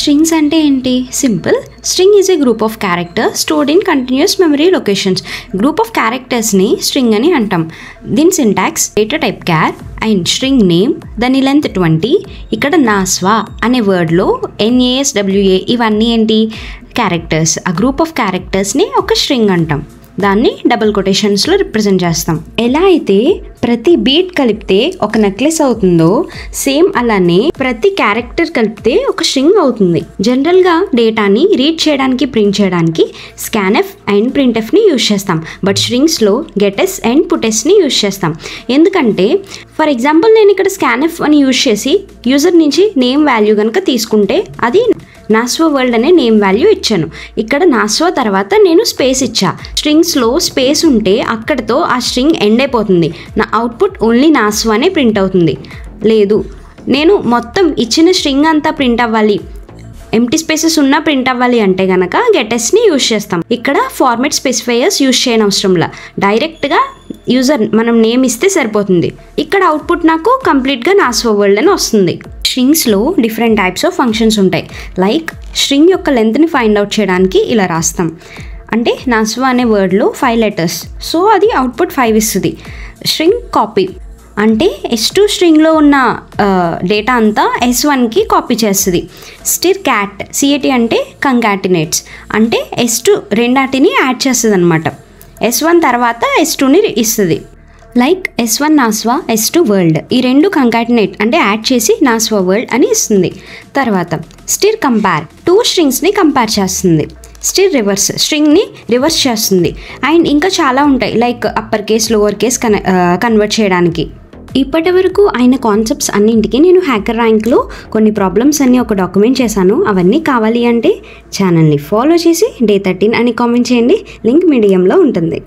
Strings అంటే ఏంటి? Simple. String is a group of characters stored in continuous memory locations. Group of క్యారెక్టర్స్ని string అని అంటాం. దీని syntax data type char and string name, దాని length 20. ఇక్కడ నాస్వా అనే వర్డ్లో NASWA ఇవన్నీ ఏంటి? క్యారెక్టర్స్. ఆ గ్రూప్ ఆఫ్ క్యారెక్టర్స్ని ఒక స్ట్రింగ్ అంటాం. దాన్ని డబుల్ కొటేషన్స్లో రిప్రజెంట్ చేస్తాం. ఎలా అయితే ప్రతి బీట్ కలిపితే ఒక నెక్లెస్ అవుతుందో సేమ్ అలానే ప్రతి క్యారెక్టర్ కలిపితే ఒక స్ట్రింగ్ అవుతుంది. జనరల్గా డేటాని రీడ్ చేయడానికి ప్రింట్ చేయడానికి స్కాన్ఎఫ్ అండ్ ప్రింట్ఎఫ్ని యూజ్ చేస్తాం. బట్ స్ట్రింగ్స్లో గెట్ఎస్ అండ్ పుటెస్ని యూజ్ చేస్తాం. ఎందుకంటే ఫర్ ఎగ్జాంపుల్ నేను ఇక్కడ స్కాన్ఎఫ్ అని యూజ్ చేసి యూజర్ నుంచి నేమ్ వాల్యూ కనుక తీసుకుంటే అది నాస్వా వరల్డ్ అనే నేమ్ వాల్యూ ఇచ్చాను. ఇక్కడ నాస్వా తర్వాత నేను స్పేస్ ఇచ్చా. స్ట్రింగ్స్లో స్పేస్ ఉంటే అక్కడితో ఆ స్ట్రింగ్ ఎండ్ అయిపోతుంది. నా అవుట్పుట్ ఓన్లీ నాస్వా అనే ప్రింట్ అవుతుంది. లేదు నేను మొత్తం ఇచ్చిన స్ట్రింగ్ అంతా ప్రింట్ అవ్వాలి, ఎంటీ స్పేసెస్ ఉన్నా ప్రింట్ అవ్వాలి అంటే కనుక గెటెస్ని యూజ్ చేస్తాం. ఇక్కడ ఫార్మాట్ స్పెసిఫైయర్స్ యూజ్ చేయని అవసరంలా డైరెక్ట్గా యూజర్ మనం నేమ్ ఇస్తే సరిపోతుంది. ఇక్కడ అవుట్పుట్ నాకు కంప్లీట్గా నాస్వా వరల్డ్ అని వస్తుంది. స్ట్రింగ్స్లో డిఫరెంట్ టైప్స్ ఆఫ్ ఫంక్షన్స్ ఉంటాయి. లైక్ స్ట్రింగ్ యొక్క లెంత్ని ఫైండ్ అవుట్ చేయడానికి ఇలా రాస్తాం. అంటే నాస్వా అనే వర్డ్లో 5 లెటర్స్, సో అది అవుట్పుట్ 5 ఇస్తుంది. స్ట్రింగ్ కాపీ అంటే S2 స్ట్రింగ్లో ఉన్న డేటా అంతా S1కి కాపీ చేస్తుంది. స్టిర్ క్యాట్ CAT అంటే కంకాటినేట్స్ అంటే S2 రెండాటిని యాడ్ చేస్తుంది అనమాట. S1 తర్వాత S2ని ఇస్తుంది. లైక్ S1 నాస్వా S2 వరల్డ్, ఈ రెండు కంకాటినేట్ అంటే యాడ్ చేసి నాస్వా వరల్డ్ అని ఇస్తుంది. తర్వాత స్టిర్ కంపేర్ 2 స్ట్రింగ్స్ని కంపేర్ చేస్తుంది. స్టిర్ రివర్స్ స్ట్రింగ్ని రివర్స్ చేస్తుంది. అండ్ ఇంకా చాలా ఉంటాయి like upper case lower case convert చేయడానికి. ఇప్పటి వరకు అయిన కాన్సెప్ట్స్ అన్నింటికి నేను హ్యాకర్ ర్యాంక్లో కొన్ని ప్రాబ్లమ్స్ అన్ని ఒక డాక్యుమెంట్ చేశాను. అవన్నీ కావాలి అంటే ఛానల్ని ఫాలో చేసి Day 13 అని కామెంట్ చేయండి. లింక్ మీడియంలో ఉంటుంది.